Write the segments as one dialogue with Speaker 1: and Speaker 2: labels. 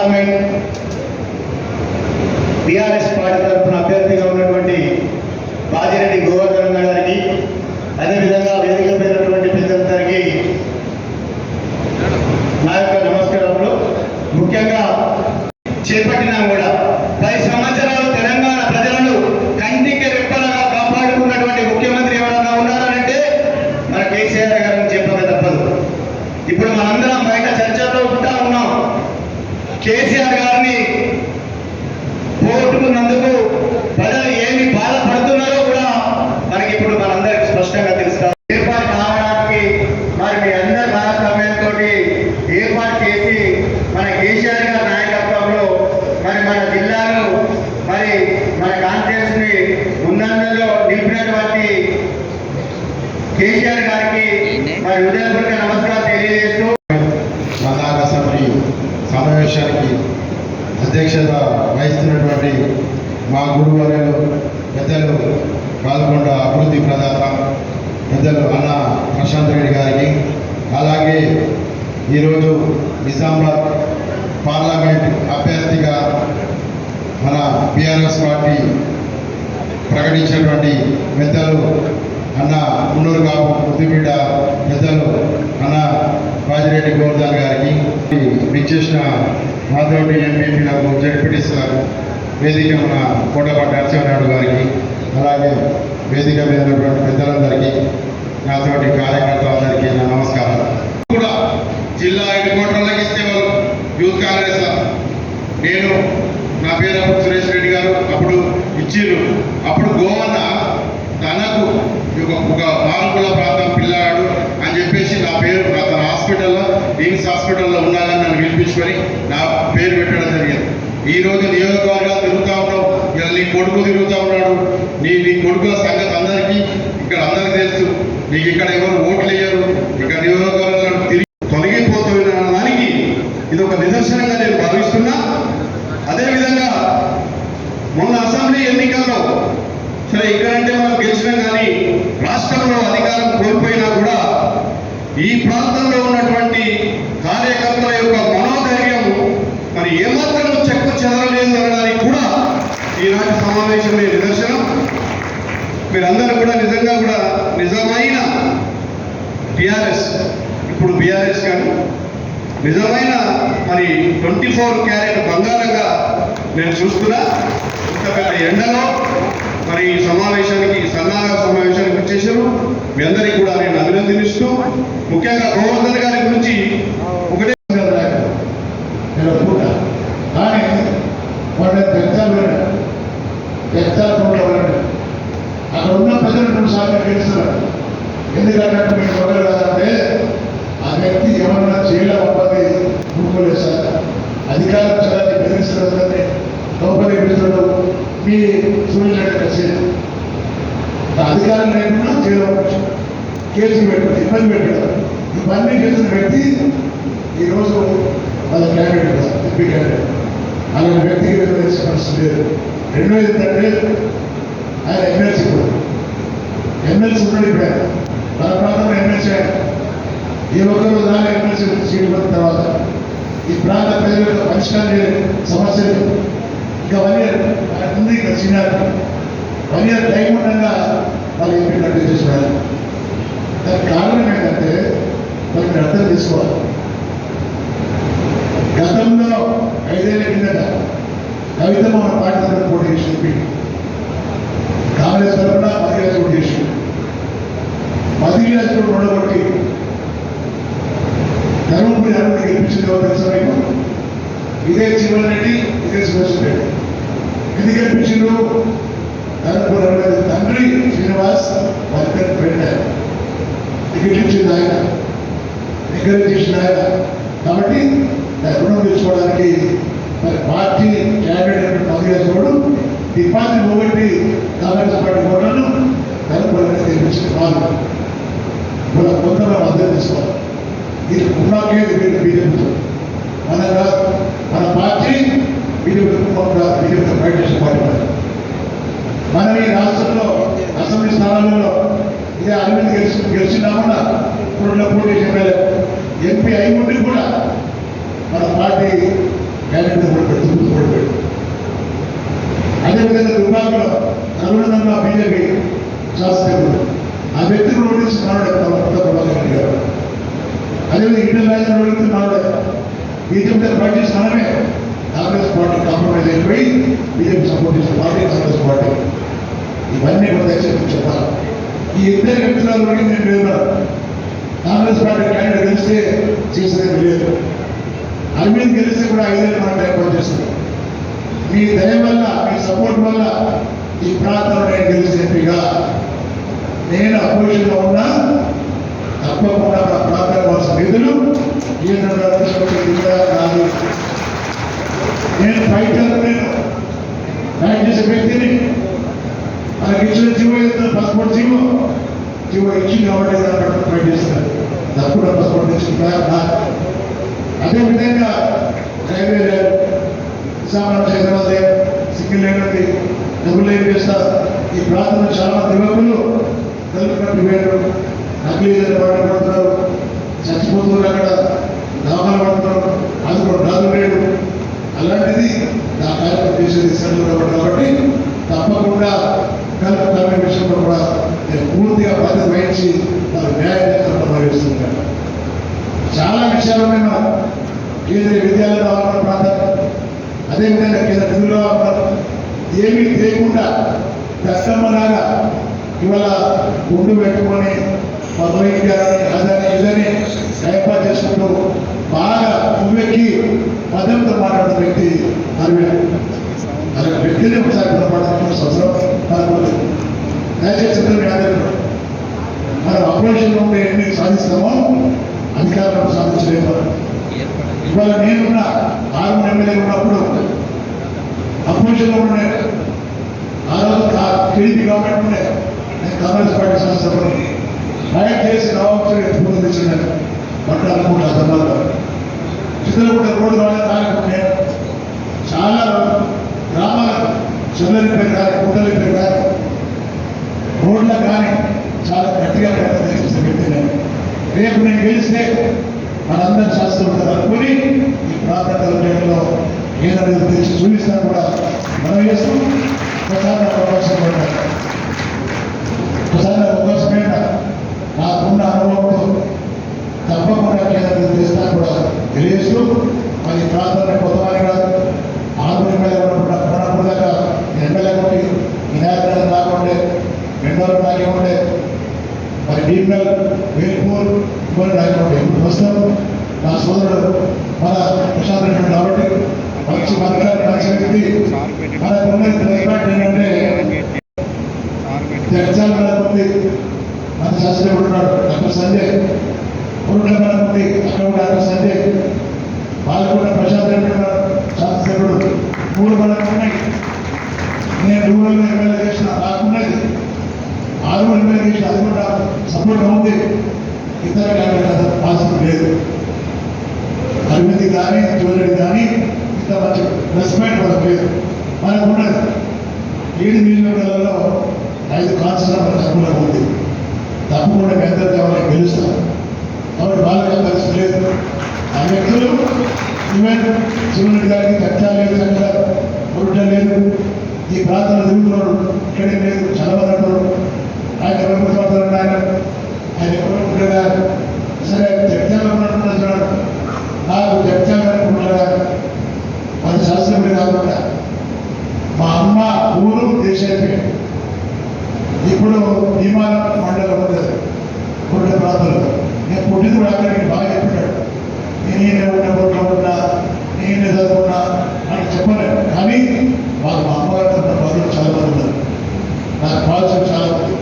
Speaker 1: Parliament BRS party తరఫున అభ్యర్థిగా ఉన్నటువంటి బాజిరెడ్డి గోవర్ధన్ గారికి, అదేవిధంగా వేదిక పేరున్నటువంటి పెద్దలందరికీ నా యొక్క నమస్కారములు. ముఖ్యంగా చేపట్టినా కూడా 10 సంవత్సరాలు తెలంగాణ ప్రజలను కంటికి రెప్పలుగా కాపాడుకున్నటువంటి ముఖ్యమంత్రి ఎవరన్నా ఉన్నారంటే మన కేసీఆర్ గారిని చెప్పక తప్పదు. ఇప్పుడు మనందరం బయట చర్చలో ఉంటా ఉన్నాం. కేసీఆర్ గారిని పోగొట్టుకున్నందుకు ప్రజలు ఏమి బాధపడుతున్నారో కూడా మనకి ఇప్పుడు మనందరికి స్పష్టంగా తెలుస్తారు. ఏర్పాటు కావడానికి మరి మీ అందరి భాగస్వామ్యంతో ఏర్పాటు చేసి మన కేసీఆర్ గారి నాయకత్వంలో మరి మన జిల్లాను మరి మన కాన్ఫరెన్స్ ని ముందంజలో నిలిపినటువంటి కేసీఆర్ గారికి మరి హృదయపూర్వక నమస్కారం తెలియజేస్తూ
Speaker 2: ప్రధాన సమావేశానికి అధ్యక్షత వహిస్తున్నటువంటి మా గురువర్యులు పెద్దలు పాల్గొండ అభివృద్ధి ప్రదాత పెద్దలు అన్న ప్రశాంత్ రెడ్డి గారికి, అలాగే ఈరోజు నిజామాబాద్ పార్లమెంట్ అభ్యర్థిగా మన బీఆర్ఎస్ పార్టీ ప్రకటించినటువంటి పెద్దలు అన్న మున్నూరు కాపు ముద్దుబిడ్డ పెద్దలు అన్న బాజిరెడ్డి గోవర్ధన్ గారికి, విచ్చేసిన మాధవరెడ్డి ఎంపీలకు, జడ్పీటీసీలకు, వేదిక మన కోటపాటి నరసింహనాయుడు గారికి, అలాగే వేదిక మీద ఉన్నటువంటి పెద్దలందరికీ, నాతోటి కార్యకర్తలందరికీ నా నమస్కారం. కూడా జిల్లా హెడ్ క్వార్టర్లకు ఇస్తే వాళ్ళు యూత్ కాంగ్రెస్ నేను నా పేరు అప్పుడు సురేష్ రెడ్డి గారు అప్పుడు ఇచ్చిర్రు. అప్పుడు గోవన్న తనకు ఒక మారుమూల ప్రాంతం పిల్లాడు అని చెప్పేసి నా పేరు తన హాస్పిటల్లో ఎయిమ్స్ హాస్పిటల్లో ఉన్నానని నన్ను పిలిపించుకొని నా పేరు పెట్టడం జరిగింది. ఈరోజు నియోజకవర్గాలు తిరుగుతూ ఉన్నావు, ఇలా నీ కొడుకు తిరుగుతూ ఉన్నాడు. నీ కొడుకుల సంగతి అందరికీ ఇక్కడ అందరికీ తెలుసు. నీకు ఇక్కడ ఎవరు ఓట్లు వేయరు. ఇక్కడ నియోజకవర్గాలను తిరిగి తొలగిపోతున్న దానికి ఇది ఒక నిదర్శనంగా నేను భావిస్తున్నా. అదేవిధంగా మొన్న అసెంబ్లీ ఎన్నికల్లో సరే ఇక్కడంటే మనం గెలిచినాం, కానీ రాష్ట్రంలో అధికారం కోల్పోయినా కూడా ఈ ప్రాంతంలో ఉన్నటువంటి కార్యకర్తల యొక్క మనోధైర్యం మరి ఏమాత్రం చెక్కు చెదరలేదు అనడానికి కూడా ఈనాటి సమావేశమే నిదర్శనం. మీరందరూ కూడా నిజంగా కూడా నిజమైన టీఆర్ఎస్, ఇప్పుడు బీఆర్ఎస్ కానీ నిజమైన మరి 24 క్యారెట్ బంగారంగా నేను చూస్తున్నా. ఇంత పెద్ద ఎండలో మరి ఈ సమావేశానికి సన్నాహ సమావేశానికి వచ్చేసారు. మీ అందరికీ కూడా నేను అభినందనిస్తూ, ముఖ్యంగా గోవర్ధన్ గారి గురించి ఒకటే
Speaker 3: కానీ వాళ్ళ పెద్దలు అక్కడ ఉన్న ప్రజలు 2 సార్లు గెలుస్తున్నారు. ఎందుకంటే మీరు మొదలు కాదంటే ఆ వ్యక్తి ఏమన్నా చేయడం అవ్వది అనుకోలేదు సార్. అధికారం చలాన్ని బెదిరిస్తున్నదని లోపలి పెడుతున్నాడు మీ సూర్యుడు కలిసి అధికారం లేకుండా చేయడం, కేసులు పెట్టడం, ఇబ్బంది పెట్టడం, ఇవన్నీ చేసిన వ్యక్తి ఈరోజు వాళ్ళ క్యాండిడేట్ ఎంపీ క్యాండిడేట్ అలాంటి వ్యక్తికి వేసే పరిస్థితి లేదు. రెండోది ఏంటంటే ఆయన ఎమ్మెల్సీ కూడా ఎమ్మెల్సీ ఉన్నాడు. ఇప్పుడు ఆయన మన ప్రాంతంలో ఎమ్మెల్సీ ఆయన ఈ ఒక్కరు దాని ఎమ్మెల్సీ సీటు పొందిన తర్వాత ఈ ప్రాంత ప్రజల యొక్క పరిష్కారం సమస్యలు ఇంకా 1 ఇయర్ ఉంది. ఇక్కడ సీనియర్ 1 ఇయర్ టైం ఉండగా వాళ్ళు ఎంపీ కంటే చేస్తున్నారు. దానికి కారణం ఏంటంటే వాళ్ళకి అర్థం తీసుకోవాలి. గతంలో 5 ఏళ్ల కిందట కవిత మన పార్టీ తరఫున పోటీ చేసి కాంగ్రెస్ తరఫున 10 ఏళ్ళు పోటీ చేసి 10 ఏళ్ళు ఉండబట్టి ధర్మపురి అరుణ్ గెలిపించింది ఎవరు తెలుసా మీకు? ఇదే జీవన్ రెడ్డి, ఇదే సురేష్ రెడ్డి. ఎందుకు గెలిపించిండు? ధర్మపురి అరుణ్ తండ్రి శ్రీనివాస్ వర్కర్ ఫ్రెండ్ ఆయన, టికెట్ ఇచ్చింది ఆయన, ఎంకరేజ్ చేసింది ఆయన. కాబట్టి రుణం తెచ్చుకోవడానికి మరి పార్టీ క్యాండిడేట్ 10 ఏళ్ళు చూడు ఈ పార్టీ పోగొట్టి కాంగ్రెస్ పార్టీ ఓట్లను ధర్మపురి గెలిపించింది వాళ్ళు. ఇలా కొందరు మద్దతు తీసుకోవాలి. ఇది ఉన్నాకేది బీజేపీతో మన పార్టీ బీజేపీతో ఫైట్ చేసిన పార్టీ. మనం ఈ రాష్ట్రంలో అసెంబ్లీ స్థానాలలో ఇదే అరవింద్ గెలిచినామన్నా ఇప్పుడు పోటీ చేసే ఎంపీ అయి ఉండి కూడా మన పార్టీ పార్టీస్ మనమే కాంగ్రెస్ పార్టీ కాంప్రమైజ్ అయిపోయి బీజేపీ సపోర్ట్ చేసిన పార్టీ కాంగ్రెస్ పార్టీ. ఇవన్నీ కూడా దయచేసి చెప్పాలి. ఈ ఇద్దరు వ్యక్తులలో నేను లేదు. కాంగ్రెస్ పార్టీ క్యాండిడేట్ గెలిస్తే చేసేది లేదు. అరవింద్ గెలిస్తే కూడా 5 ఏళ్ళు మనం టైం పనిచేస్తాం. మీ దయ వల్ల, మీ సపోర్ట్ వల్ల ఈ ప్రాంతంలో నేను గెలిచి ఎంపీగా, నేను అపోజిషన్లో ఉన్నా తప్పకుండా నా ప్రాంతం కోసం నిధులు కాదు. నేను ఫైటర్, నేను ఫైట్ చేసే వ్యక్తిని. మనకి ఇచ్చిన జీవో ఇస్తున్న పాస్పోర్ట్ జీవో ఇచ్చి కాబట్టి దాన్ని ఫైట్ చేస్తారు. తప్పకుండా పాస్పోర్ట్ ఇచ్చిన అదేవిధంగా railway line Visakhapatnam Hyderabad line, single line ఉంది, డబుల్ లైన్ చేస్తారు. ఈ ప్రాంతంలో చాలా మంది యువకులు తల్లిపట్టి వేరు నకిలీ పడుతున్నారు, చచ్చిపోతున్నారు, అక్కడ దాఖలు పడుతున్నారు. అది కూడా రాదు లేడు. అలాంటిది నా కార్యక్రమం చేసేది సెంట్రల్ కాబట్టి తప్పకుండా కలుపు కర్మ విషయంలో కూడా నేను పూర్తిగా బాధ్యత వహించి వారి న్యాయం భావిస్తున్నాను. చాలా విషయాలు మేము కేంద్రీయ విద్యాలయంలో ఉన్న ప్రాంతం, అదేవిధంగా కేంద్ర నిధుల్లో ఏమీ తెలియకుండా కష్టమ్మలాగా ఇవాళ గుండు పెట్టుకొని మొదలైందని అదని ఇదని టైంపాస్ చేసుకుంటూ బాగా పువ్వెక్కి మదంతో మాట్లాడుతున్న వ్యక్తి అరవింద్. అలా వ్యక్తిని ఒకసారి మాట్లాడుతున్న సంవత్సరం మనకు దయచేసి మనం అపోజిషన్లో ఉండే ఎన్ని సాధిస్తామో అధికారులను సాధించలేము. ఇవాళ నేనున్న 6 ఎమ్మెల్యే ఉన్నప్పుడు అపోజిషన్లో ఉండే ఆ రోజు టీడీపీ గవర్నమెంట్ ఉండే, నేను కాంగ్రెస్ పార్టీ సంస్థలు ఫైట్ చేసి రావచ్చు ఎత్తుకుని తెచ్చినాను. పట్టాలనుకుంటా తర్వాత చిత్రకూట రోడ్డు రాలనుకుంటే చాలా గ్రామాలకు చెల్లరిపేరు కానీ కుట్టలిపేరు కానీ రోడ్లకు కానీ చాలా గట్టిగా ప్రయత్నం చేసిన వ్యక్తి నేను. రేపు నేను గెలిస్తే మనందరి శాస్త్రం అనుకుని ఈ ప్రాంత కలెక్టర్లో ఏదైనా తెచ్చి చూపిస్తాను కూడా మనం చేస్తూ ఒకసారి అవకాశం పడ్డాను. ఒకసారి అవకాశం అయినా నాకున్న అనుభవంతో తప్పకుండా కేంద్రం చేస్తాను కూడా తెలియజేస్తూ మరి ప్రాంతంలో కొత్తవారి కాదు 6 ఎమ్మెల్యే ఉన్నప్పుడు దాకా ఎమ్మెల్యే కొట్టి వినాయకుడు రాకుండే, రెండోలు నాకే ఉండే, మరి డీపల్ వేల్పూర్ ఇవన్నీ నాకే ఉండే. ఇప్పుడు ప్రస్తుతం నా సోదరుడు మన ప్రశాంత్ రెడ్డి కాబట్టి మంచి మంచి వ్యక్తి. మనకున్న రెస్పెక్ట్ ఏంటంటే జగచాల ఉంది, మన శాస్త్రీయుడు ఉన్నాడు డాక్టర్ సంజయ్, ఊరులో ఉంది అక్కడ డాక్టర్ సంజయ్, వాళ్ళు కూడా ప్రశాంత్ రెడ్డి ఉన్నాడు శాస్త్రీయుడు. 3 మనకు ఉన్నాయి. నేను 2 ఎమ్మెల్యే చేసిన నాకున్నది 6 ఎమ్మెల్యే చేసిన, అది కూడా సపోర్ట్ ఉంది. ఇతర క్యాండిడేట్ పాసిబుల్ లేదు. అరవింద్ కానీ జోరెడ్డి కానీ ఇంత మంచి రెస్పెక్ట్ వాళ్ళకి లేదు. మనకు ఉన్నది 7 నియోజకవర్గాలలో 5 కాన్స్టిట్యూషన్ మనకు అనుకూలంగా ఉంది. తప్పకుండా మీ అందరి దేవాలయం గెలుస్తాం. కాబట్టి వాళ్ళకి పరిస్థితి లేదు. ఆ వ్యక్తులు ఈవెన్ శివరెడ్డి గారికి చర్చ లేదు, చక్కగా కొరట లేదు. ఈ ప్రాంతంలో తిరుగుతున్నాడు, ఇక్కడే లేదు, చాలా మంది అంటారు ఆయన ఎవరు పడతారు, ఆయన ఎవరు ఉండగా సరే చర్చలు అంటున్నాడు. నాకు చర్చలు అనుకుంటున్నా మన శాస్త్రం కాకుండా మా అమ్మ ఊరు దేశానికి ఇప్పుడు విమానం మండలం ఉంటుంది కొట్ట ప్రాంతంలో. నేను పుట్టింది కూడా అక్కడికి బాగా చెప్పాడు. నేనే ఉన్న ఊళ్ళో ఉన్నా, నేనే చదువుకున్నా అని చెప్పలేను. కానీ మాకు మా అమ్మగారు బంధువులు చాలా మంది ఉన్నారు, నాకు పాల్సిన చాలా మంది.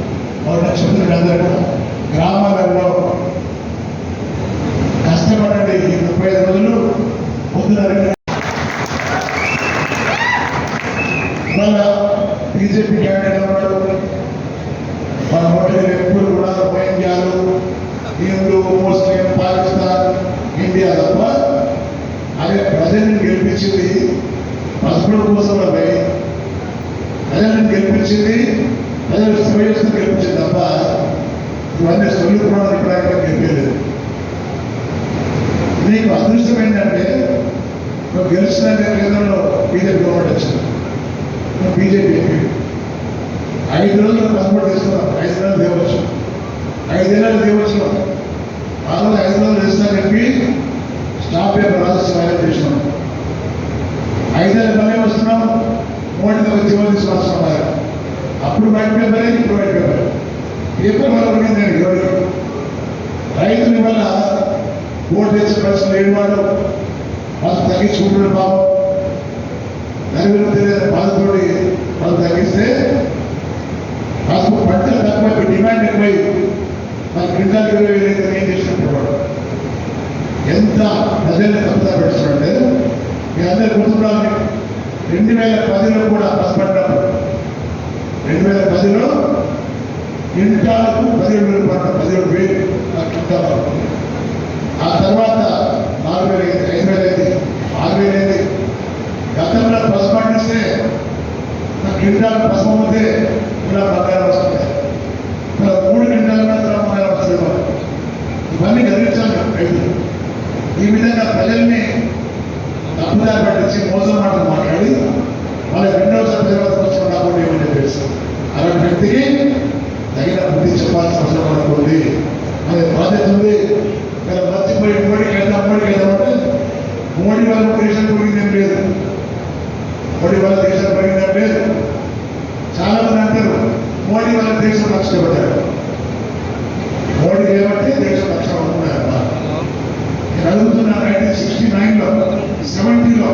Speaker 3: వాళ్ళు చెప్తున్నాడు అందరూ కూడా గ్రామాలలో కష్టపడండి. ఈ 35 రోజులు పొద్దున మళ్ళా బీజేపీ క్యాండిడేట్ ఉన్నాడు. మన ఓటర్ ఎప్పుడు కూడా రోహింగ్యాలు, హిందూ, ముస్లిం, పాకిస్తాన్, ఇండియా తప్ప అదే ప్రజల్ని గెలిపించింది పసుపుడు కోసం ప్రజల్ని గెలిపించింది, ప్రజలు శ్రేయస్సును గెలిపించింది తప్ప ఇవన్నీ సొల్లుకోవడం అభిప్రాయం గెలిపలేదు. నీకు అదృష్టం ఏంటంటే నువ్వు గెలిచినాక కేంద్రంలో బీజేపీ గవర్నమెంట్ వచ్చింది, నువ్వు బీజేపీ 5 రోజులు పాస్పోర్ట్ తీసుకున్నావు, 5 నెలలు దేవచ్చు, 5 ఏళ్ళు దేవచ్చు. ఆ రోజు 5 రోజులు వేస్తా చెప్పి స్టాప్ పేపర్ రాసి వైరల్ చేసినాం. ఒక జీవన విశ్వాసం అప్పుడు వైట్ పేపరే ఇప్పుడు వైట్ పేపర్ పేపర్ వల్ల ఉండింది ఎవరికి రైతుల వల్ల ఓటు తెచ్చే పరిస్థితి లేని వాడు వాళ్ళు తగ్గించుకుంటున్న పాపం నలుగురు తెలియదు బాధతోటి వాళ్ళు తగ్గిస్తే అసలు పంట తక్కువ డిమాండ్ ఎక్కువై మన క్వింటాల్ 20,000 ఏం చేసినట్టు వాడు ఎంత ప్రజల్ని తప్పుదా పెడుతున్నాడంటే మీ అందరు గుర్తుండాలి 2010లో కూడా పసిపడ్డారు 2010లో క్వింటాలకు 17,000 పంట 17,000 క్వింటాల్ ఆ తర్వాత 4,000 అయింది 5,000 అయింది 6,000 అయింది గతంలో పసుపు పండిస్తే క్వింటాల్ పసుపు అమ్మితే ఇలా బంగారం వస్తుంది ఇలా 3 క్వింటాల మాత్రం బంగారం వస్తుంది ఇవన్నీ గమనించాలి రైతులు ఈ విధంగా ప్రజల్ని తప్పుదారి పట్టించి మోసం మాటలు మాట్లాడి వాళ్ళ రెండవసారి ప్రజలకు వచ్చిన కాబట్టి ఏమని తెలుసు అలాంటి వ్యక్తికి తగిన బుద్ధి చెప్పాల్సిన అవసరం మనకు ఉంది అనే బాధ్యత ఉంది ఇలా మర్చిపోయి మోడీకి వెళ్దామంటే మోడీ వాళ్ళ దేశం పోయిందేం లేదు మోడీ వాళ్ళ దేశం పోయిందేం లేదు చాలా మంది అంటారు మోడీ వాళ్ళ దేశం నష్టపడ్డారు మోడీ ఏమంటే దేశం లక్ష్యం అనుకున్నారు నేను అడుగుతున్నా 1969లో 70లో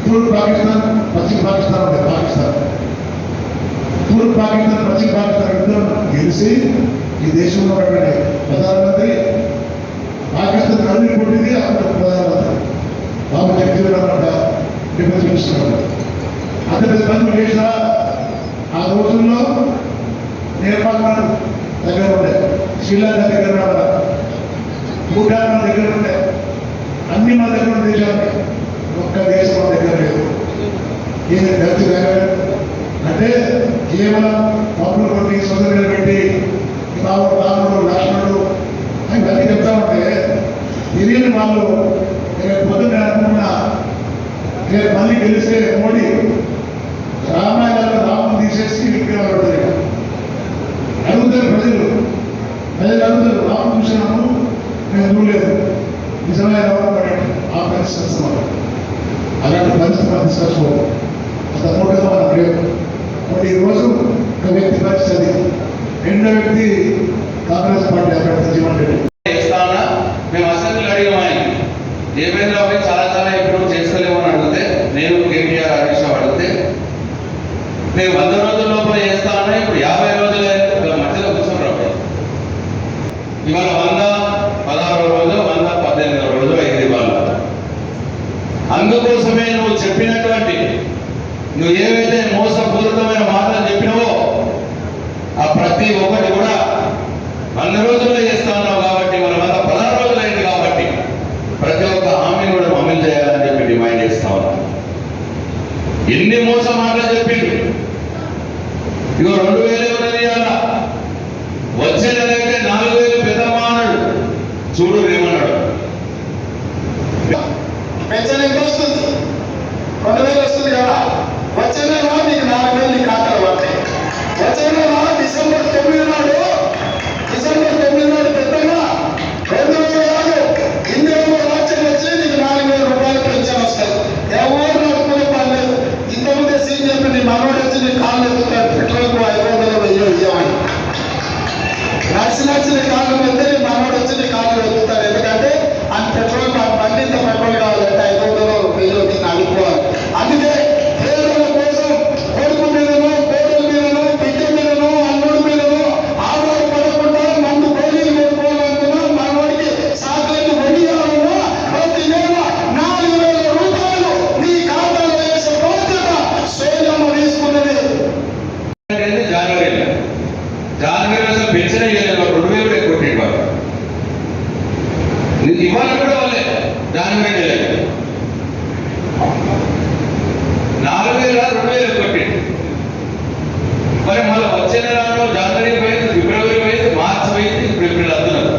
Speaker 3: తూర్పు పాకిస్తాన్ పశ్చిమ పాకిస్తాన్ ఉండే పాకిస్తాన్ తూర్పు పాకిస్తాన్ పశ్చిమ పాకిస్తాన్ యుద్ధం గెలిచి ఈ దేశంలో ఉన్నటువంటి ప్రధానమంత్రి పాకిస్తాన్ అన్ని కొట్టింది అప్పుడు ప్రధానమంత్రి బాబు జగజీవన్ డిఫెన్స్ మినిస్టర్ అంత పెద్ద పనులు చేసిన ఆ రోజుల్లో నేపాల్ దగ్గర ఉండే శ్రీలంక దగ్గర భూటాన్ మన దగ్గర ఉండే అన్ని మన దగ్గర ఉన్న దేశాలు ఒక్క దేశం మన దగ్గర లేదు ఈయన ఖర్చు అంటే కేవలం పప్పులు కొట్టి సొంత పెట్టి రాముడు లక్ష్మణుడు ఇవన్నీ చెప్తా ఉంటే తెలియని వాళ్ళు పొద్దున్న అనుకున్నా నేను మళ్ళీ గెలిస్తే మోడీ రామాయణంలో రాముడు తీసేసి విగ్రహాలు పెడతారు అడుగుతారు ప్రజలు అడుగుతారు రాముడు చూసినాము నేను చూడలేదు నిజమైన రావడం ఆ పరిస్థితి అలాంటి పరిస్థితి మనం తీసుకొచ్చుకోవాలి అంత మూటగా మనం లేదు కాబట్టి ఈరోజు ఒక వ్యక్తి పరిస్థితి రెండో వ్యక్తి కాంగ్రెస్ పార్టీ అభ్యర్థి జీవన్ రెడ్డి
Speaker 4: మేము అసెంబ్లీలో అడిగామని దేవేంద్రబాబు చాలా ఇప్పుడు చేస్తలేమో అని అడిగితే నేను కేటీఆర్ హరీష్ రావు అడిగితే నేను 100 రోజుల లోపల చేస్తా ఉన్నా ఇప్పుడు 50 రోజుల మధ్యలో కూర్చొని ఇవాళ 116 రోజు 118 రోజు అయింది ఇవాళ అందుకోసమే నువ్వు చెప్పినటువంటి నువ్వు ఏవైతే మోసపూరితమైన మాటలు చెప్పినావో ఆ ప్రతి ఒక్కటి కూడా 100 రోజుల్లో చేస్తా ఉన్నావు కాబట్టి మన 116 రోజులు అయింది కాబట్టి ప్రతి ఒక్క హామీని కూడా అమలు చేయాలని చెప్పి డిమాండ్ చేస్తా ఉన్నాం ఎన్ని మోస మాటలు చెప్పిండు ఇగో 2,000 ఉన్నది అలా వచ్చే నెల అయితే 4,000 పెద్దమ్మా అన్నాడు చూడు ఏమన్నాడు
Speaker 1: పెన్షన్ ఎంత వస్తుంది 2,000 వస్తుంది కదా వచ్చే నెల నీకు 4,000 నీ ఖాతాలో పడతాయి వచ్చే నెల డిసెంబర్ 9 నాడు పెద్దగా 2,000 కాదు ఇందులో రాజ్యం వచ్చి నీకు 4,000 రూపాయలు పెన్షన్ వస్తాయి ఎవరు నడుపుకునే పని లేదు ఇంతకుముందే సీన్ చెప్పి నీ మనోడు వచ్చి నీ కాళ్ళు ఎత్తుతాడు పెట్రోల్కు 500 ఇవ్వమని నడిచి నీ కాళ్ళు పెడితే నీ మనోడు వచ్చి నీ కాళ్ళు ఎత్తుతాడు ఎందుకంటే ఆ పెట్రోల్ బండి ఇంత పెట్రోల్ కావాలంటే 500 వెయ్యి నీకు అనుకోవాలి అందుకే పేదల కోసం కొడుకు మీదనో కోడల మీదనో బిడ్డ మీదనో అల్లుడు మీదనో ఆధారపడకుండా మందు గోళీలు కొనుక్కోవాలనుకున్నా మనవాడికి సాకులకి వడియాలన్నా ప్రతి నెల 4,000 రూపాయలు నీ ఖాతాలో వేసే బాధ్యత సోనియమ్మ తీసుకున్నది
Speaker 4: జనవరి అసలు పెన్షన్ ఇవ్వలేదు 2,000 కొట్టి ఇవాళ కూడా వాళ్ళే జనవరి నెల 4,000 2,000 కొట్టి మరి మళ్ళీ వచ్చే నెలలో జనవరి పోయింది ఫిబ్రవరి పోయింది మార్చి పోయింది ఇప్పుడు ఏప్రిల్ వస్తున్నారు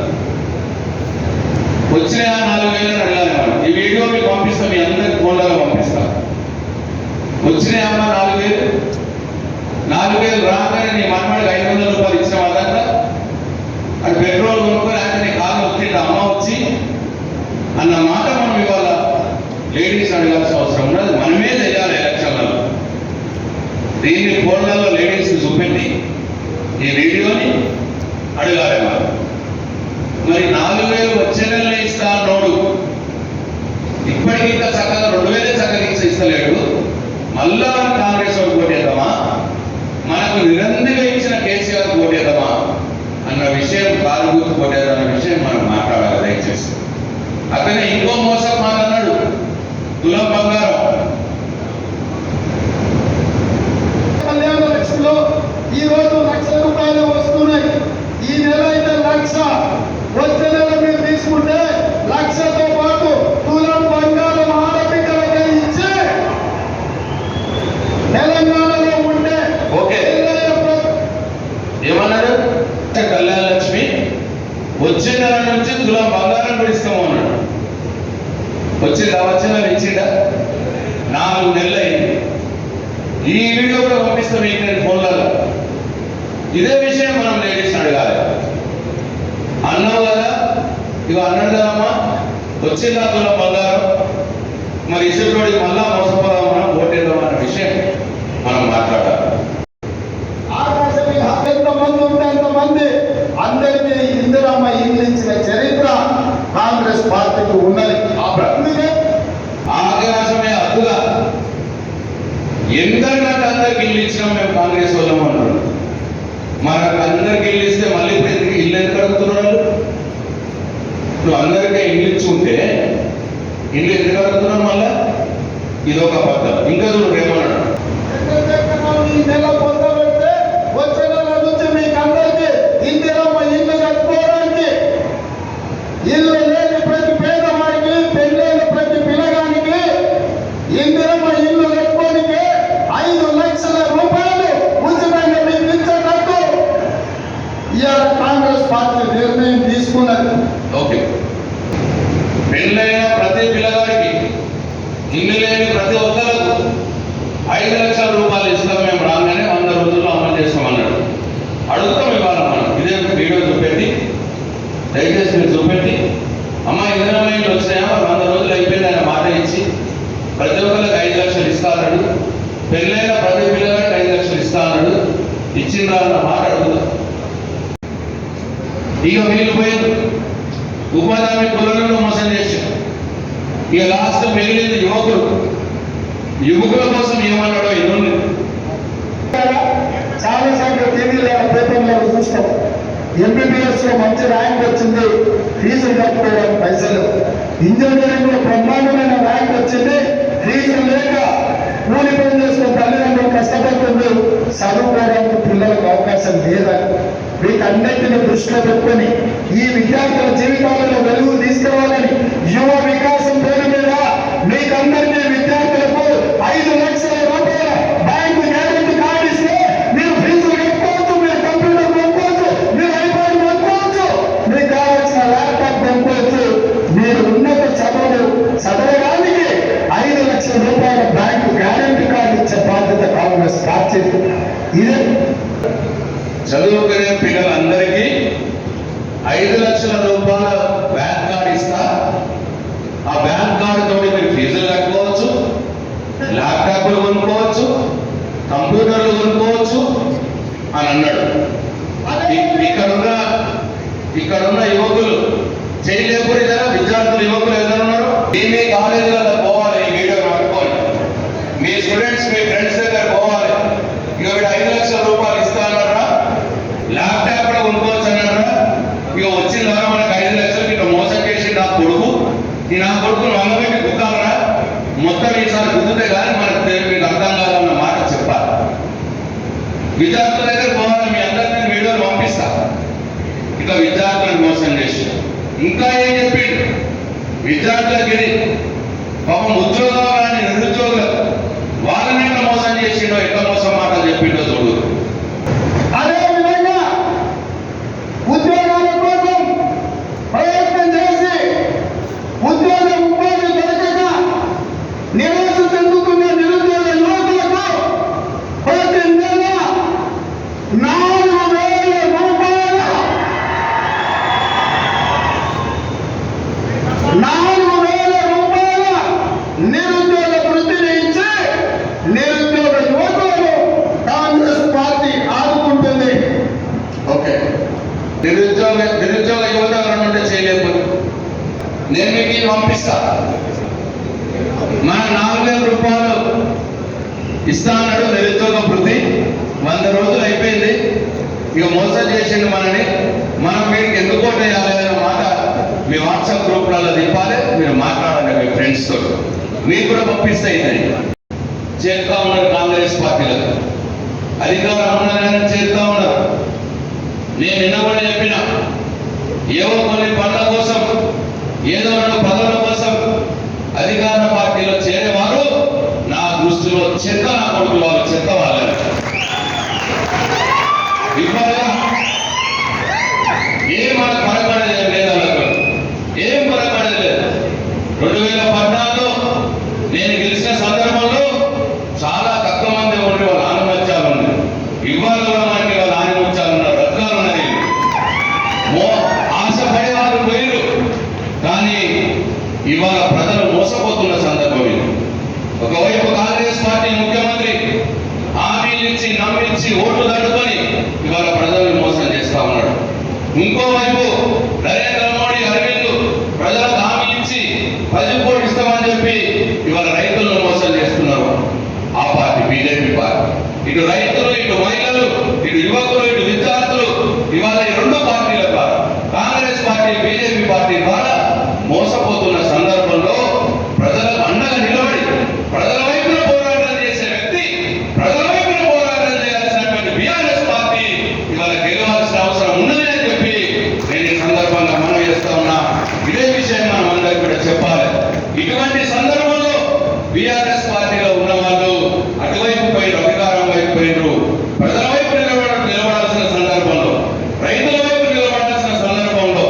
Speaker 4: వచ్చిన 4,000 అడగాలి మనం ఈ వీడియో మీకు పంపిస్తాం మీ అందరికి ఫోన్లలో పంపిస్తాం వచ్చినాయమ్మా 4,000 రాగానే నీ మనవాడికి 500 రూపాయలు ఇచ్చిన వాళ్ళంతా అది పెట్రోల్ కొనుక్కొని ఆయన నీ కాళ్ళు వచ్చింది అమ్మ వచ్చి అన్న మాట మనం ఇవాళ లేడీస్ అడగాల్సిన అవసరం ఉన్నది మనమే చేయాలి ఎలక్షన్లలో దీన్ని ఫోన్లలో లేడీస్ చూపెట్టి ఈ వీడియోని అడగాలి వాళ్ళు. మరి 4,000 వచ్చే నెలలో ఇస్తా అన్నోడు ఇప్పటికి ఇంకా చక్కగా 2,000 చక్కగా ఇస్తలేడు. మళ్ళా కాంగ్రెస్ వాడు కోటేద్దామా, మనకు నిరంతరంగా ఇచ్చిన కేసీఆర్ కోటేద్దామా అన్న విషయం, కారు గుర్తు కోటేద్దాం అన్న విషయం మనం మాట్లాడాలి దయచేసి. అతనే ఇంకో మోసం మాట అన్నాడు, తులం బంగారం.
Speaker 5: లక్షలో ఈ రోజు ₹1,00,000 వస్తున్నాయి. ఈ నెల అయితే 1,00,000, వచ్చే నెల మీరు తీసుకుంటే 1,00,000తో పాటు తులం బంగారం ఆడపిల్లలకే ఇచ్చి తెలంగాణలో ఉంటే
Speaker 4: ఓకే ఏమన్నాడు? కళ్యాణ లక్ష్మి వచ్చే నెల నుంచి తులం బంగారం కూడా ఇస్తాము అన్నాడు. వచ్చిందా? వచ్చే నెల ఇచ్చిందా? 4 నెలలు అయింది. ఈ వీడియో కూడా పంపిస్తాం మీకు నేను ఫోన్లలో. ఇదే విషయం మనం లేడీస్ అడగాలి. అన్నావు కదా, ఇక అన్నాడు కదమ్మా, వచ్చిందా తులం బంగారం, మరి ఇసుడికి మళ్ళా మోసపోదాం మనం ఓటేద్దాం అన్న విషయం మనం మాట్లాడాలి.
Speaker 5: ఆకాశం ఎంతమంది ఉంటే అంతమంది అందరికీ ఇందిరమ్మ ఇల్లు ఇచ్చిన చరిత్ర కాంగ్రెస్ పార్టీకి ఉన్నది. ఆ ప్రతినిధి
Speaker 4: ఆకాశమే అద్దుగా ఎందరికంటే అందరికి ఇల్లు ఇచ్చినాం మేము కాంగ్రెస్ వాళ్ళం అన్నాడు. మనకు అందరికి ఇల్లు ఇస్తే మళ్ళీ ఇప్పుడు ఇల్లు ఎందుకు అడుగుతున్నాడు? నువ్వు అందరికీ ఇల్లు ఇచ్చుంటే ఇల్లు ఎందుకు అడుగుతున్నావు మళ్ళా? ఇదొక పద్ధతి. ఇంకా చూడు ఏమన్నాడు,
Speaker 5: ఈ నెల పొందబెడితే వచ్చే నెల నుంచి మీకు అందరికీ ఇందిరమ్మ ఇల్లు కట్టుకోవడానికి, ఇల్లు లేని ప్రతి పేదవాడికి, పెళ్ళైన ప్రతి పిల్లగానికి ఇందిరమ్మ ఇల్లు కట్టుకోనికి ₹5,00,000 ఉచితంగా మీకు ఇచ్చేటట్టు ఇవాళ కాంగ్రెస్ పార్టీ నిర్ణయం తీసుకున్నది.
Speaker 4: ఓకే, పెళ్ళైన ప్రతి పిల్లగాడికి, ఇల్లు లేని ప్రతి ఒక్కరికి ₹5,00,000 ఇస్తాం మేము రాగానే 100 రోజుల్లో అమలు చేస్తామన్నాడు. అడుగుతాం ఇవాళ మనం ఇదే వీడియో చూపెట్టి, దయచేసి మీరు చూపెట్టి, అమ్మ ఇందిరమ్మ ఇల్లు వచ్చినాయా 100 రోజులు అయిపోయింది ఆయన మాట ఇచ్చి ప్రతి ఒక్కరికి 5,00,000 ఇస్తా అన్నాడు. పెళ్ళైన ప్రతి పిల్లగాడికి 5,00,000 ఇస్తా అన్నాడు. ఇచ్చిందా అన్న మాట అడుగుతాం. ఇక వీళ్ళు పోయి ఉపాధి హామీ కులంలో మోసం చేశారు. ఇక లాస్ట్ మిగిలింది యువకుల కోసం ఏమన్నాడో ఎన్నుంది.
Speaker 5: చాలా సార్లు టీవీలో పేపర్లో చూస్తాం, ఎంబీబీఎస్ లో మంచి ర్యాంక్ వచ్చింది, ఫీజులు కట్టుకోవడానికి పైసలు, ఇంజనీరింగ్ లో బ్రహ్మాండమైన ర్యాంక్ వచ్చింది, ఫీజులు లేక కూలి పని చేసుకుని తల్లిదండ్రులు కష్టపడుతుంది, చదువుకోవడానికి పిల్లలకు అవకాశం లేదని వీటన్నిటిని దృష్టిలో పెట్టుకొని ఈ విద్యార్థుల జీవితాలలో వెలుగు తీసుకురావాలని యువ వికాసం పేరు మీద మీకందరికీ విద్యార్థులకు ₹5,00,000 బ్యాంకు గ్యారెంటీ కార్డు ఇస్తే మీరు ఫీజులు కట్టుకోవచ్చు, మీరు కంప్యూటర్ కొనుక్కోవచ్చు, మీరు ఐపాడ్ కొనుక్కోవచ్చు, మీకు కావాల్సిన ల్యాప్టాప్ కొనుక్కోవచ్చు. మీరు ఉన్నత చదువులు చదవడానికి ₹5,00,000 బ్యాంకు గ్యారెంటీ కార్డు ఇచ్చే బాధ్యత కాంగ్రెస్ పార్టీ. ఇదే
Speaker 4: చదువుకునే పిల్లలందరికీ ₹5,00,000 బ్యాంక్ కార్డు ఇస్తా, ఆ బ్యాంక్ కార్డు తోటి మీరు ఫీజులు కట్టుకోవచ్చు, ల్యాప్టాప్లు కొనుక్కోవచ్చు, కంప్యూటర్లు కొనుక్కోవచ్చు అని అన్నాడు. ఇక్కడున్న యువకులు చేయలేకపోయి కదా, విద్యార్థులు యువకులు ఎవరున్నారు మీ కాలేజీలలో పోవాలి, ఈ వీడియో పట్టుకోవాలి, మీ స్టూడెంట్స్ మీ ఫ్రెండ్స్ దగ్గర పోవాలి. ఇక వీడు ₹5,00,000 ఇస్తా అన్నారా, ల్యాప్టాప్ కూడా కొనుక్కోవచ్చు అన్నారా. ఇక వచ్చిన ద్వారా మనకు ₹5,00,000 ఇక మోసం చేసి నా కొడుకు వంగబెట్టి గుద్దాలరా, మొత్తం ఈసారి గుద్దుతే కానీ మనకు మీకు అర్థం కాదన్న మాట చెప్పాలి. విద్యార్థుల దగ్గర పోవాలి, మీ అందరినీ నేను వీడియోలు పంపిస్తా. ఇక విద్యార్థులను మోసం చేసి ఇంకా ఏం చెప్పిండు, విద్యార్థులకి పాపం ఉద్యోగాలు కానీ నిరుద్యోగులు వాళ్ళని ఎట్లా మోసం చేసిండో, ఎట్లా మోసం మాటలు చెప్పిండో చూడు.
Speaker 5: అదేవిధంగా ఉద్యోగాల కోసం ప్రయత్నం చేసి ఉద్యోగం ఉపాధి దొరకక నిరాశ చెందుతున్న నిరుద్యోగ యువకులకు ప్రతి నెల ₹4,000 నిరుద్యోగ వృత్తి
Speaker 4: నేను మీకు ఇది పంపిస్తా. మన 4,000 రూపాయలు ఇస్తా అన్నాడు నిరుద్యోగ వృత్తి. 100 రోజులు అయిపోయింది. ఇక మోసం చేసిండు మనని. మనం వీరికి ఎందుకు ఓటు వేయాలి అనే మాట మీ వాట్సాప్ గ్రూప్లలో తిప్పాలి. మీరు మాట్లాడాలి మీ ఫ్రెండ్స్ తోటి. మీకు కూడా పంపిస్తే ఇదని చేరుతా ఉన్నారు కాంగ్రెస్ పార్టీలకు. అధికారం ఉన్నదని చేరుతా ఉన్నారు. నేను నిన్న కూడా చెప్పిన, ఏవో కొన్ని పనుల కోసం, ఏదో రెండు పదవుల కోసం అధికార పార్టీలో చేరేవారు నా దృష్టిలో చెత్త, నా కొడుకు వాళ్ళు చెత్త వాళ్ళని. ఇవాళ ఏం మనకు పడబడేది లేదు, వాళ్ళకు ఏం పడబడేది లేదు. 2014లో నేను గెలిచిన సందర్భంలో చాలా తక్కువ మంది ఉండే వాళ్ళ ఆనుమత్యాలు ఉన్నాయి. ఇవాళ మనకి వాళ్ళ ఆనుమత్యాలు ఉన్నారు, రద్దాలు ఉన్నాయి. ఆశపడే వాళ్ళు పోయిరు, కానీ ఇవాళ ప్రజలు మోసపోతున్న సందర్భం ఇది. ఒకవైపు కాంగ్రెస్ పార్టీ ముఖ్యమంత్రి హామీలు ఇచ్చి నమ్మించి ఓట్లు తట్టుకొని ఇవాళ ప్రజలను మోసం చేస్తా ఉన్నాడు. ఇంకోవైపు నరేంద్ర మోడీ అరవింద్ ప్రజలకు హామీ ఇచ్చి 10 కోట్లు ఇస్తామని చెప్పి ఇవాళ రైతులను మోసం చేస్తున్నారు. ఆ పార్టీ బీజేపీ పార్టీ. ఇటు రైతులు, ఇటు మహిళలు, ఇటు యువకులు, ఇటు విద్యార్థులు ఇవాళ ఈ 2 పార్టీల ద్వారా, కాంగ్రెస్ పార్టీ, బీజేపీ పార్టీ ద్వారా మోసపోతున్న సందర్భంలో ప్రజలకు అండగా నిలబడి ప్రజల వైపున పోరాటం చేసే వ్యక్తి, ప్రజల వైపున పోరాటం చేయాల్సినటువంటి బీఆర్ఎస్ పార్టీ ఇవాళ గెలవాల్సిన అవసరం ఉన్నది అని చెప్పి నేను ఈ సందర్భంగా మనం చేస్తా ఉన్నా. ఇదే విషయం మనం అందరికీ కూడా చెప్పాలి. ఇటువంటి సందర్భంలో బీఆర్ఎస్ పార్టీలో ఉన్న వాళ్ళు అటువైపు పోయిన అధికారం వైపు పోయినరు. ప్రజల వైపు నిలబడాల్సిన సందర్భంలో, రైతుల వైపు నిలబడాల్సిన సందర్భంలో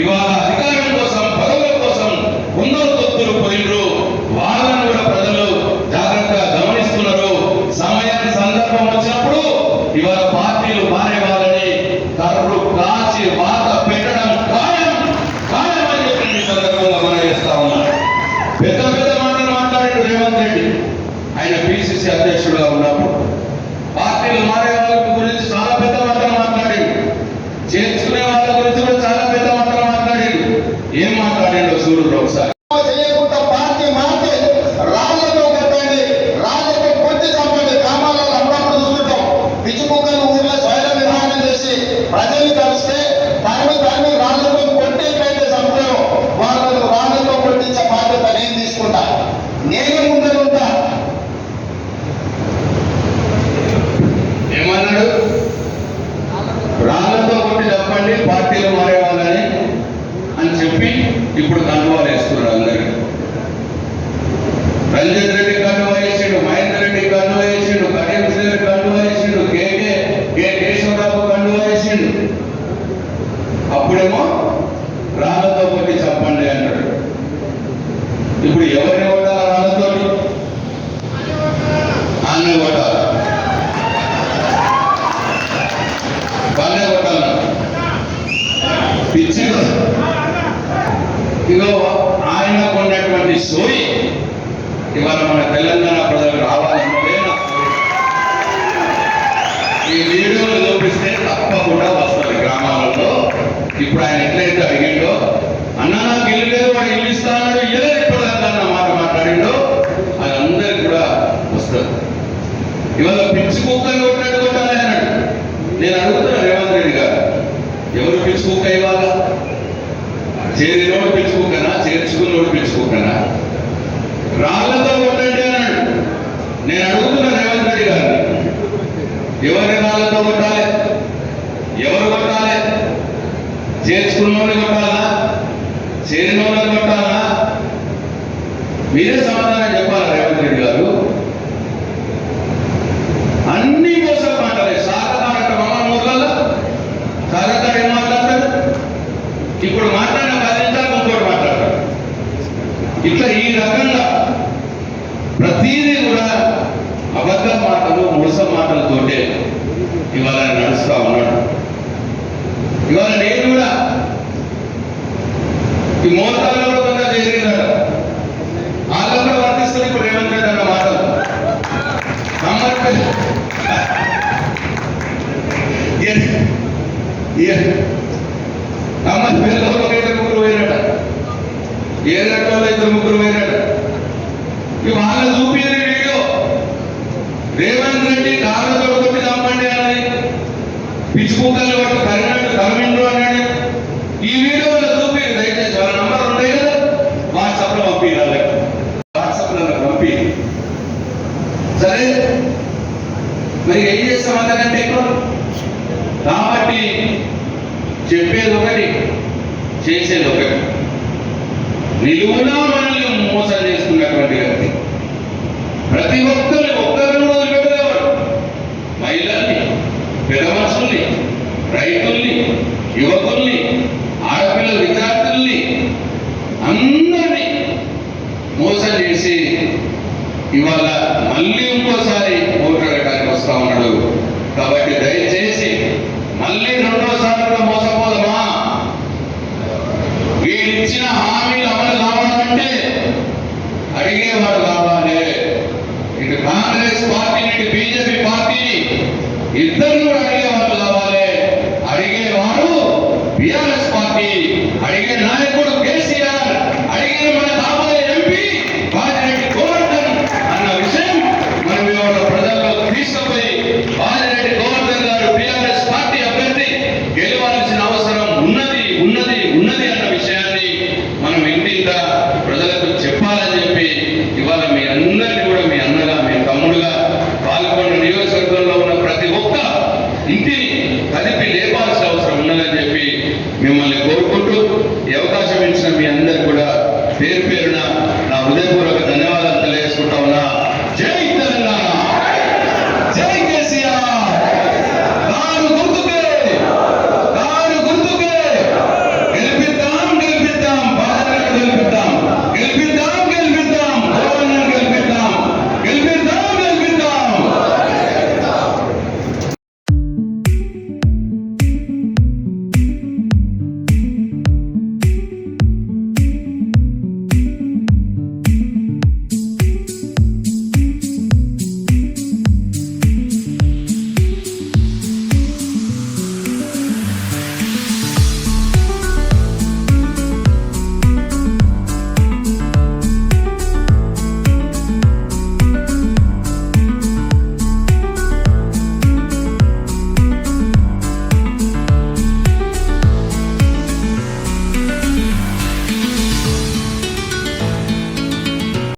Speaker 4: ఇవాళ అధికారం కోసం, పదవుల కోసం కొందరు తొత్తులు పోయినరు. వాళ్ళను కూడా ప్రజలు జాగ్రత్తగా గమనిస్తున్నారు. సమయాన్ని సందర్భం వచ్చినప్పుడు ఇవాళ పార్టీలు మారే వాళ్ళని కర్రు కాచి వాత పెట్టడం ఖాయం అని చెప్పి ఈ సందర్భంగా మనం చేస్తా ఉన్నాం. పెద్ద పెద్ద మాటలు మాట్లాడాడు రేవంత్ రెడ్డి. ఆయన పిసిసి అధ్యక్షుడుగా ఉన్నప్పుడు పార్టీలు మారే వాళ్ళ గురించి చాలా పెద్ద మాటలు మాట్లాడాడు. చేర్చుకునే వాళ్ళ గురించి కూడా చాలా పెద్ద మాటలు మాట్లాడాడు. ఏం మాట్లాడాడో చూడు ఒకసారి.
Speaker 5: చేయకుండా పార్టీ మారితే రాళ్లతో కొట్టండి, రాళ్లతో కొట్టి చంపండి. గ్రామాలలో అప్పుడప్పుడు చూస్తుంటాం. పిచ్చి కుక్కలు ఊర్లో స్వయం విధానం చేసి ప్రజలు కలిస్తే తరిమి రాళ్లతో కొట్టేట్లయితే చంపారో వాళ్ళను రాళ్లతో కొట్టించే బాధ్యత నేను తీసుకుంటా. నేనే ముందే ఉంటా.
Speaker 4: ఏమన్నాడు? రాళ్లతో కొట్టి చెప్పండి పార్టీలు మారే వాళ్ళని అని చెప్పి ఇప్పుడు కండువాలు వేస్తున్నారు అందరికీ. రంజిత్ రెడ్డి కండువా వేసిండు, మహేందర్ రెడ్డి కండువా వేసిండు, కరీం సింగ్ కండువా వేసిండు, కె కేశవరావు కండువా వేసిండు. అప్పుడేమో రాళ్లతో కొట్టి చెప్పండి అన్నాడు. ఇప్పుడు ఎవరిని కొట్టాలి? రాళ్లతో అన్నీ కొట్టాలి, వాళ్ళే కొట్టాలి. పిచ్చి ఇగో ఆయనకు ఉన్నటువంటి సోయి ఇవాళ మన తెలంగాణ ప్రజలకు రావాలన్నదే నా కోరిక. ఈ వీడియోలు చూపిస్తే తప్పకుండా వస్తుంది గ్రామాలలో. ఇప్పుడు ఆయన ఎట్లయితే అడిగిండో, అన్న నాకు ఇల్లు లేదు, వాడు ఇల్లు ఇస్తా అన్నాడు, ఇయ్యలేదు ఇప్పటిదాకా అన్న మాట మాట్లాడిండో, అది అందరికి కూడా వస్తుంది. ఇవాళ పిచ్చి కుక్కని కొట్టినట్టు కొట్టాలి అన్నాడు. నేను అడుగుతున్నా రేవంత్ రెడ్డి గారు, ఎవరు పిచ్చి కుక్క ఇవ్వాలా? చేరినోడు పిచ్చి కుక్కనా, చేర్చుకున్నోడు పిచ్చి కుక్కనా? రాళ్లతో కొట్టండి అన్నాడు. నేను అడుగుతున్నా రేవంత్ రెడ్డి గారిని, ఎవరి రాళ్లతో కొట్టాలి? ఎవరు కొట్టాలి? చేర్చుకున్నోడిని కొట్టాలా, చేరినోళ్ళని కొట్టాలా? మీరే సమాధానం చెప్పాలి రేవంత్ రెడ్డి గారు. అన్ని మోసం మాట్లాడే సాగతారంట మన ఊర్లలో. సాగతాడు ఏం మాట్లాడతాడు? ఇప్పుడు మాట్లాడిన 10 నిమిషాలు ఇంకోటి మాట్లాడతాడు. ఇట్లా ఈ రకంగా ప్రతిదీ కూడా అబద్ధ మాటలు, మోసం మాటలతోటే ఇవాళ నడుస్తా ఉన్నాడు. ఇవాళ నేను కూడా ఈ మోతాల్లో కొంత జరిగిందట, వాళ్ళకు కూడా వర్తిస్తుంది ఇప్పుడు రేవంత్ రెడ్డి అన్న మాటలు. అమ్మ పిల్లలు పోయినట చూపించని వీడియో రేవంత్ రెడ్డి కాళ్ళతో కొట్టి చంపండి అన్నది, పిచ్చి కుక్కలు పట్టు తరిగినట్టు తరిమిండ్రు అన్నాడు. ఈ వీడియోలో చూపి దయచేసి వాళ్ళ నంబర్ ఉంటాయి కదా, వాట్సాప్ లో పంపి, వాట్సాప్ లో పంపి. సరే మరి ఏం చేస్తాం అంతకంటే ఎక్కువ? కాబట్టి చెప్పేది ఒకటి, చేసేది ఒకటి. నిలువునా మనల్ని మోసం చేసుకున్నటువంటి వ్యక్తి ప్రతి ఒక్కరిని వదిలిపెట్టేవాడు. మహిళల్ని, పెద్ద మనుషుల్ని, రైతుల్ని, యువకుల్ని, ఆడపిల్ల విద్యార్థుల్ని అందరినీ మోసం చేసి ఇవాళ మళ్ళీ ఇంకోసారి ఓట్లు అడగడానికి వస్తా ఉన్నాడు. కాబట్టి దయచేసి మళ్ళీ రెండోసారి మోసపోదమా? వీడిచ్చిన హామీలు అమలు కావాలంటే అడిగేవాడు కావాలి.